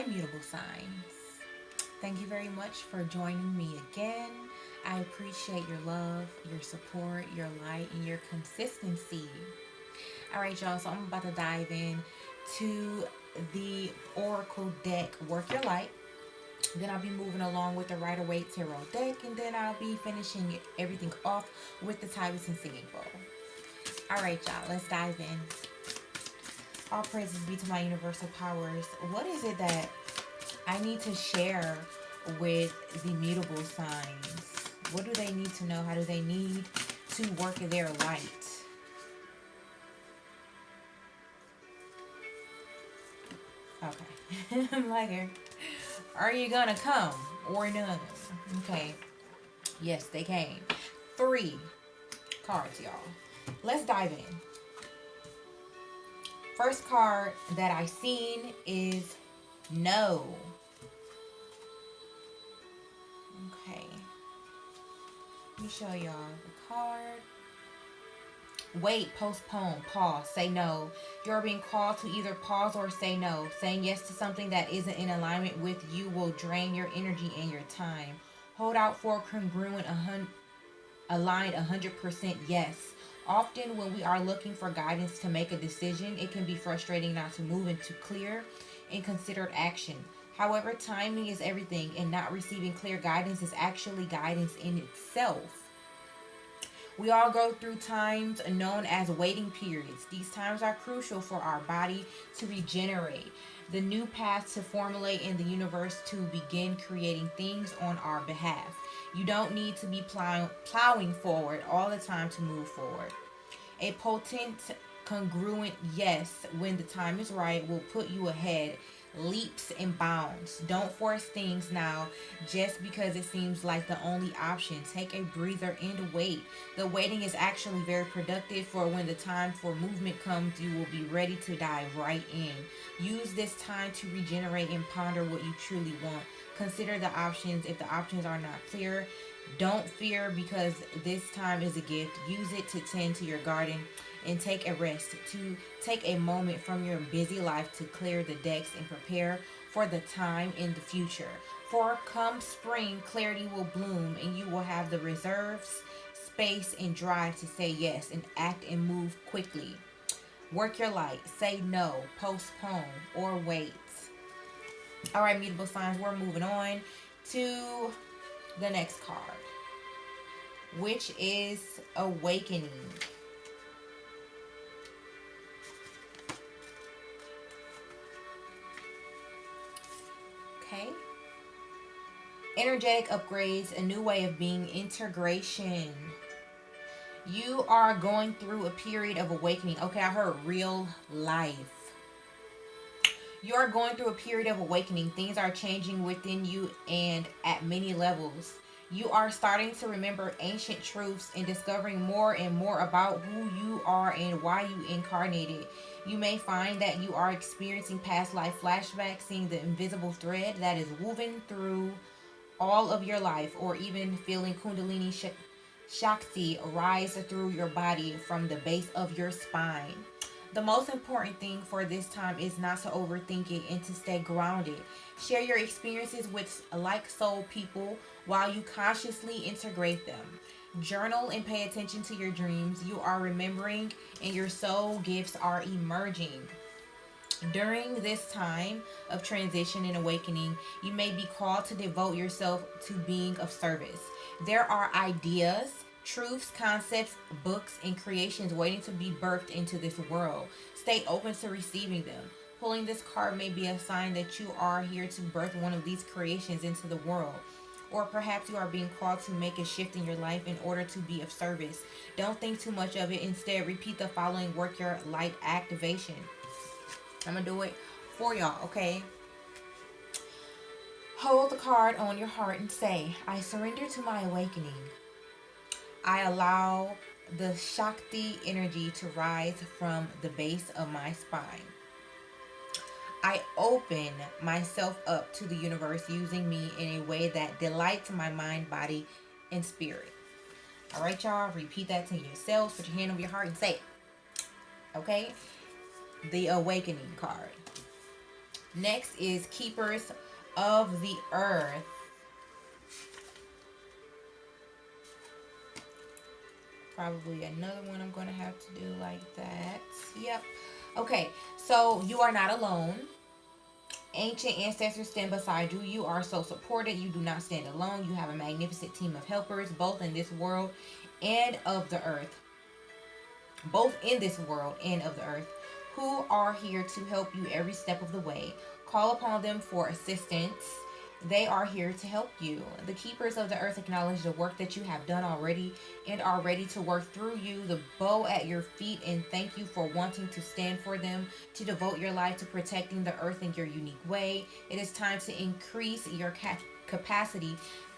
Hi, mutable signs. Thank you very much for joining me again. I appreciate your love, your support, your light, and your consistency. All right, y'all. So I'm about to dive in to the Oracle deck, Work Your Light. Then I'll be moving along with the Rider Waite Tarot deck, and then I'll be finishing everything off with the Tyrus and Singing Bowl. All right, y'all. Let's dive in. All praises be to my universal powers. What is it that I need to share with the mutable signs? What do they need to know? How do they need to work their light? Okay. I'm like, are you gonna come or none? Okay. Yes, they came. 3 cards, y'all. Let's dive in. First card that I seen is no. Okay. Let me show y'all the card. Wait, postpone, pause, say no. You're being called to either pause or say no. Saying yes to something that isn't in alignment with you will drain your energy and your time. Hold out for congruent, aligned 100% yes. Often, when we are looking for guidance to make a decision, it can be frustrating not to move into clear and considered action. However, timing is everything, and not receiving clear guidance is actually guidance in itself. We all go through times known as waiting periods. These times are crucial for our body to regenerate, the new paths to formulate in the universe to begin creating things on our behalf. You don't need to be plowing forward all the time to move forward. A potent, congruent yes, when the time is right, will put you ahead, leaps and bounds. Don't force things now just because it seems like the only option. Take a breather and wait. The waiting is actually very productive, for when the time for movement comes, you will be ready to dive right in. Use this time to regenerate and ponder what you truly want. Consider the options. If the options are not clear, don't fear, because this time is a gift. Use it to tend to your garden and take a rest, to take a moment from your busy life to clear the decks and prepare for the time in the future. For come spring, clarity will bloom and you will have the reserves, space, and drive to say yes and act and move quickly. Work your light, say no, postpone, or wait. All right, mutable signs, we're moving on to the next card, which is awakening. Okay. Energetic upgrades, a new way of being, integration. You are going through a period of awakening. Okay, I heard real life. You are going through a period of awakening. Things are changing within you and at many levels. You are starting to remember ancient truths and discovering more and more about who you are and why you incarnated. You may find that you are experiencing past life flashbacks, seeing the invisible thread that is woven through all of your life, or even feeling Kundalini Shakti rise through your body from the base of your spine. The most important thing for this time is not to overthink it and to stay grounded. Share your experiences with like soul people while you consciously integrate them. Journal and pay attention to your dreams. You are remembering, and your soul gifts are emerging. During this time of transition and awakening, you may be called to devote yourself to being of service. There are ideas, truths, concepts, books, and creations waiting to be birthed into this world. Stay open to receiving them. Pulling this card may be a sign that you are here to birth one of these creations into the world. Or perhaps you are being called to make a shift in your life in order to be of service. Don't think too much of it. Instead, repeat the following work your light activation. I'm going to do it for y'all, okay? Hold the card on your heart and say, I surrender to my awakening. I allow the Shakti energy to rise from the base of my spine. I open myself up to the universe, using me in a way that delights my mind, body, and spirit. All right, y'all, repeat that to yourselves. Put your hand over your heart and say it. Okay? The awakening card. Next is keepers of the earth. Probably another one I'm going to have to do like that. Yep. Okay, so you are not alone. Ancient ancestors stand beside you. You are so supported. You do not stand alone. You have a magnificent team of helpers, both in this world and of the earth. Both in this world and of the earth, who are here to help you every step of the way. Call upon them for assistance. They are here to help you. The keepers of the earth acknowledge the work that you have done already and are ready to work through you, the bow at your feet, and thank you for wanting to stand for them, to devote your life to protecting the earth in your unique way. It is time to increase your capacity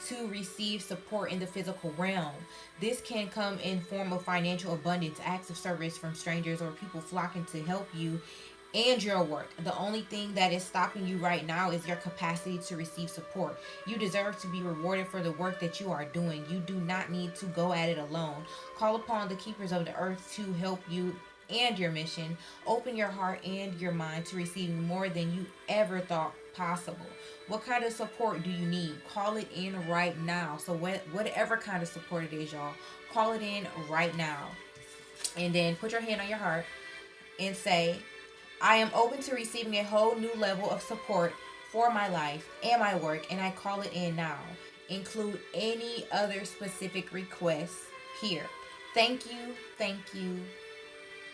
to receive support in the physical realm. This can come in form of financial abundance, acts of service from strangers, or people flocking to help you and your work. The only thing that is stopping you right now is your capacity to receive support. You deserve to be rewarded for the work that you are doing. You do not need to go at it alone. Call upon the keepers of the earth to help you and your mission. Open your heart and your mind to receiving more than you ever thought possible. What kind of support do you need? Call it in right now. So whatever kind of support it is, y'all, call it in right now. And then put your hand on your heart and say, I am open to receiving a whole new level of support for my life and my work, and I call it in now. Include any other specific requests here. Thank you, thank you,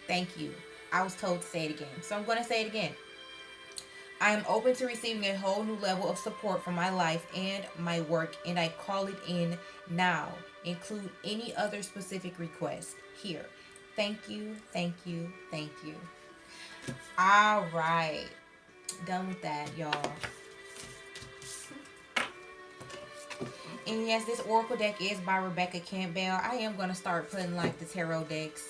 thank you. I was told to say it again, so I'm going to say it again. I am open to receiving a whole new level of support for my life and my work, and I call it in now. Include any other specific request here. Thank you, thank you, thank you. All right. Done with that, y'all. And yes, this Oracle deck is by Rebecca Campbell. I am going to start putting like the tarot decks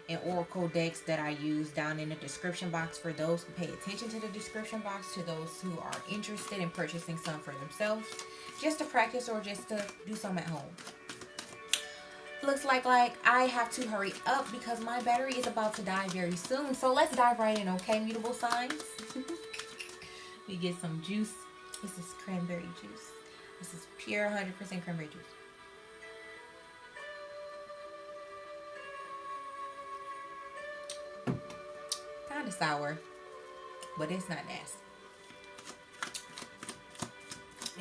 and Oracle decks that I use down in the description box for those who pay attention to the description box, to those who are interested in purchasing some for themselves, just to practice or just to do some at home. Looks like I have to hurry up because my battery is about to die very soon. So let's dive right in, okay, mutable signs? We get some juice. This is cranberry juice. This is pure 100% cranberry juice. Kind of sour, but it's not nasty.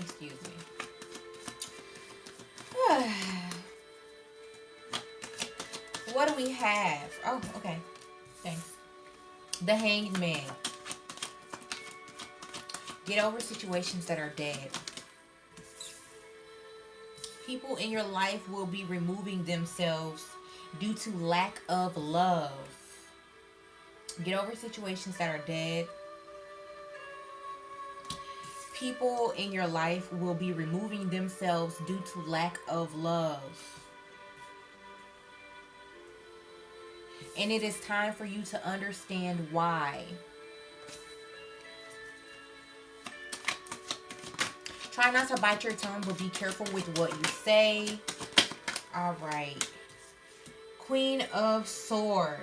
Excuse me. What do we have? Oh, okay. Thanks. The Hanged Man. Get over situations that are dead. People in your life will be removing themselves due to lack of love. Get over situations that are dead. People in your life will be removing themselves due to lack of love. And it is time for you to understand why. Try not to bite your tongue, but be careful with what you say. All right. Queen of Swords.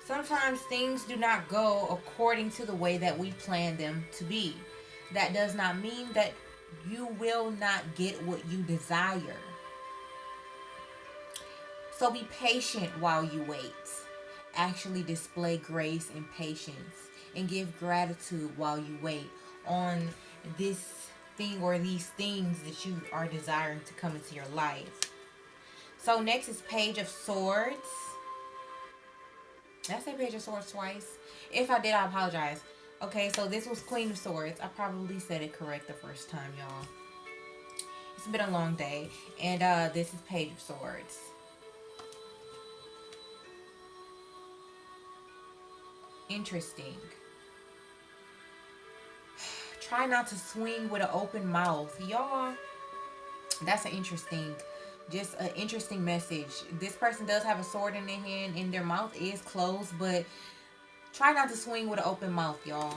Sometimes things do not go according to the way that we plan them to be. That does not mean that you will not get what you desire. So be patient while you wait. Actually display grace and patience and give gratitude while you wait on this thing or these things that you are desiring to come into your life. So next is Page of Swords. Did I say Page of Swords twice? If I did, I apologize. Okay, so this was Queen of Swords. I probably said it correct the first time, y'all. It's been a long day. And this is Page of Swords. Interesting. Try not to swing with an open mouth. Y'all, that's an interesting, just an interesting message. This person does have a sword in their hand and their mouth is closed, but try not to swing with an open mouth, y'all.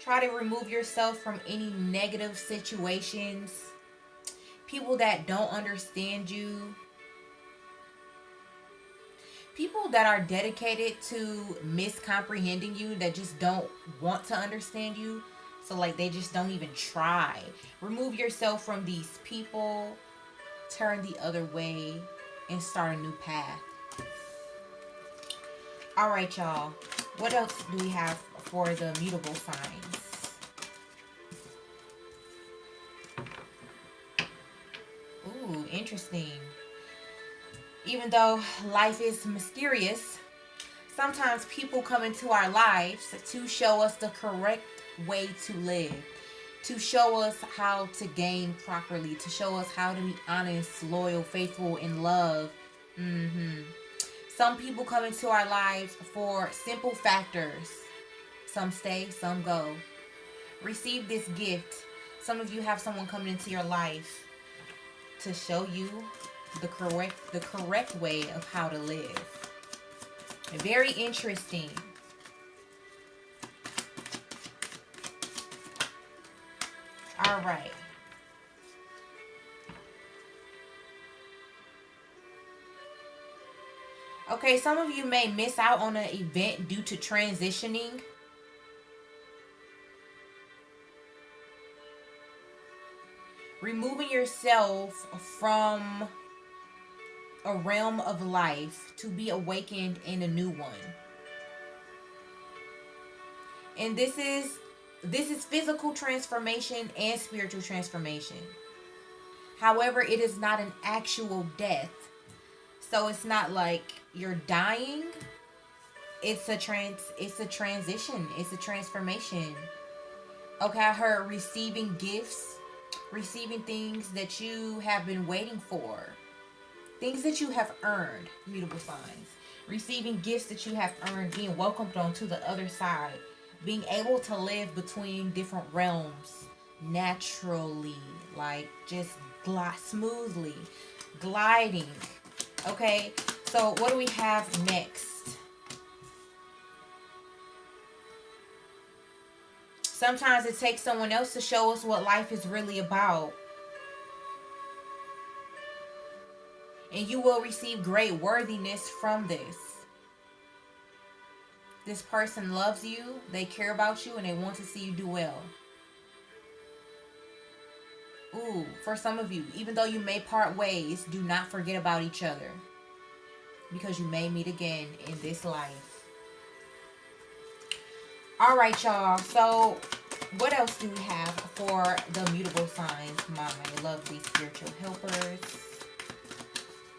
Try to remove yourself from any negative situations. people that don't understand you, people that are dedicated to miscomprehending you, that just don't want to understand you. So like they just don't even try. Remove yourself from these people, turn the other way, and start a new path. All right, y'all. What else do we have for the mutable signs? Ooh, interesting. Even though life is mysterious, sometimes people come into our lives to show us the correct way to live, to show us how to gain properly, to show us how to be honest, loyal, faithful, in love. Some people come into our lives for simple factors. Some stay, some go. Receive this gift. Some of you have someone coming into your life to show you the correct way of how to live. Very interesting. All right. Okay, some of you may miss out on an event due to transitioning. Removing yourself from a realm of life to be awakened in a new one. And this is physical transformation and spiritual transformation. However, it is not an actual death. So it's not like you're dying. It's a transition. It's a transformation. Okay, I heard receiving gifts, receiving things that you have been waiting for. Things that you have earned, mutable signs. Receiving gifts that you have earned, being welcomed onto the other side. Being able to live between different realms naturally. Like just smoothly. Gliding. Okay, so what do we have next? Sometimes it takes someone else to show us what life is really about. And you will receive great worthiness from this. This person loves you, they care about you, and they want to see you do well. Ooh, for some of you, even though you may part ways, do not forget about each other. Because you may meet again in this life. Alright, y'all. So, what else do we have for the mutable signs, my lovely spiritual helpers?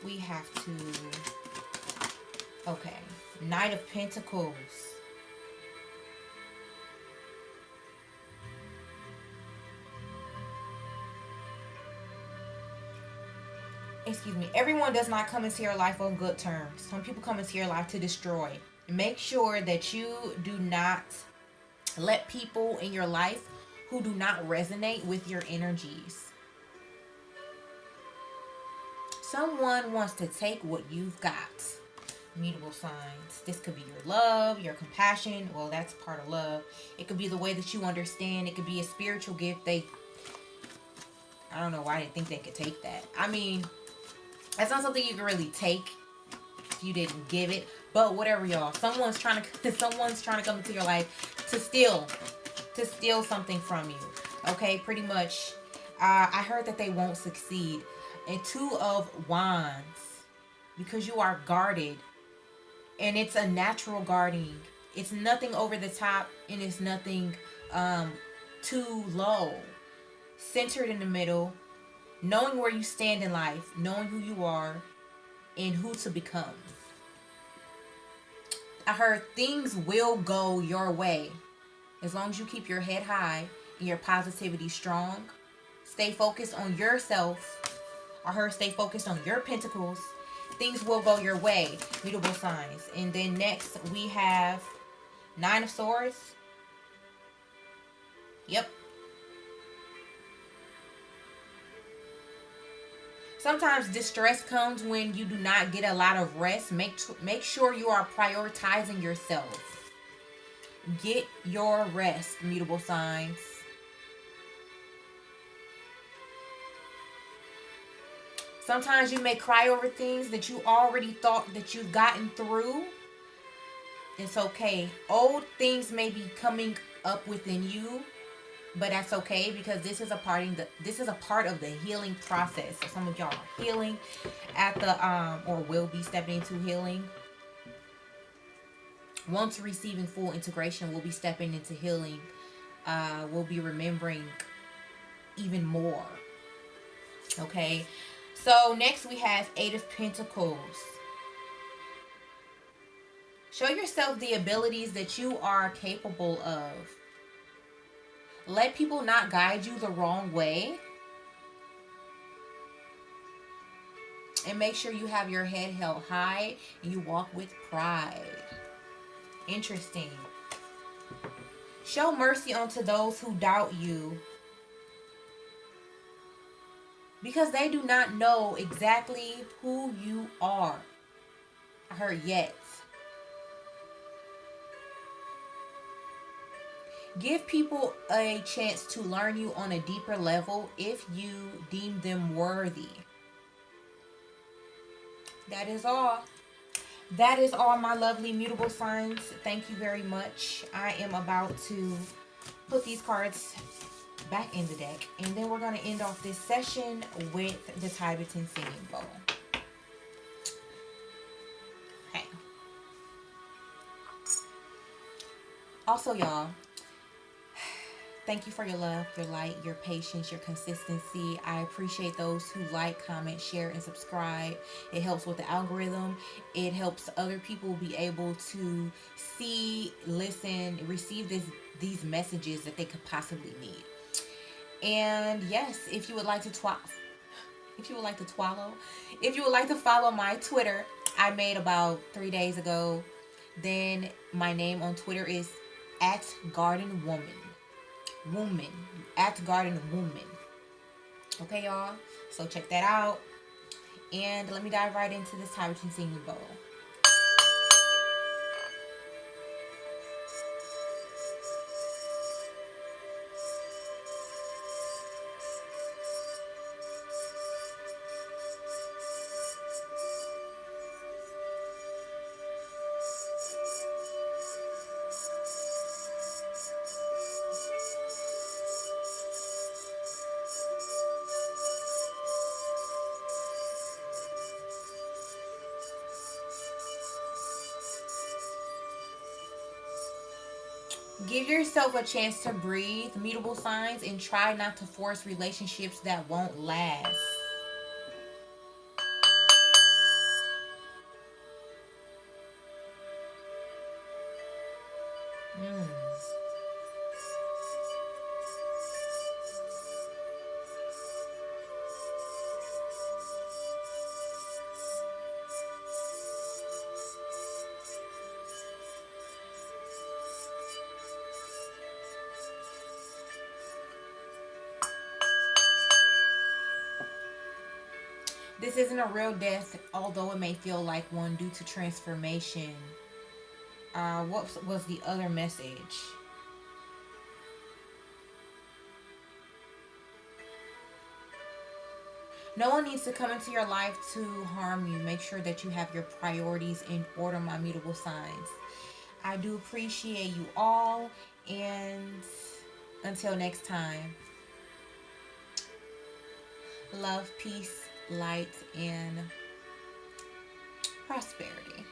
We have to... Okay. Knight of Pentacles. Excuse me. Everyone does not come into your life on good terms. Some people come into your life to destroy. Make sure that you do not let people in your life who do not resonate with your energies. Someone wants to take what you've got. Mutable signs. This could be your love, your compassion. Well, that's part of love. It could be the way that you understand. It could be a spiritual gift. I don't know why they think they could take that. I mean, that's not something you can really take if you didn't give it. But whatever, y'all. Someone's trying to come into your life to steal something from you. Okay, pretty much. I heard that they won't succeed. And 2 of Wands, because you are guarded, and it's a natural guarding. It's nothing over the top, and it's nothing too low. Centered in the middle, knowing where you stand in life, knowing who you are, and who to become. I heard things will go your way as long as you keep your head high and your positivity strong. Stay focused on yourself. I heard stay focused on your pentacles. Things will go your way. Mutable signs. And then next we have 9 of Swords. Yep. Sometimes distress comes when you do not get a lot of rest. Make sure you are prioritizing yourself. Get your rest, mutable signs. Sometimes you may cry over things that you already thought that you've gotten through. It's okay. Old things may be coming up within you, but that's okay because this is a part of the healing process. So some of y'all are healing at the or will be stepping into healing. Once receiving full integration, we'll be stepping into healing. We'll be remembering even more. Okay. So next we have Eight of Pentacles. Show yourself the abilities that you are capable of. Let people not guide you the wrong way. And make sure you have your head held high and you walk with pride. Interesting. Show mercy unto those who doubt you, because they do not know exactly who you are yet. Give people a chance to learn you on a deeper level if you deem them worthy. That is all. That is all, my lovely mutable signs. Thank you very much. I am about to put these cards back in the deck, and then we're going to end off this session with the Tibetan singing bowl. Okay. Also, y'all, thank you for your love, your light, your patience, your consistency. I appreciate those who like, comment, share, and subscribe. It helps with the algorithm. It helps other people be able to see, listen, receive these messages that they could possibly need. And yes, if you would like to follow my Twitter, I made about 3 days ago. Then my name on Twitter is @GardenWoman. @GardenWoman. Okay, y'all. So check that out. And let me dive right into this Tibetan singing bowl. Give yourself a chance to breathe, mutable signs, and try not to force relationships that won't last. This isn't a real death, although it may feel like one due to transformation. What was the other message? No one needs to come into your life to harm you. Make sure that you have your priorities in order, my mutable signs. I do appreciate you all, and until next time, love, peace, light, and prosperity.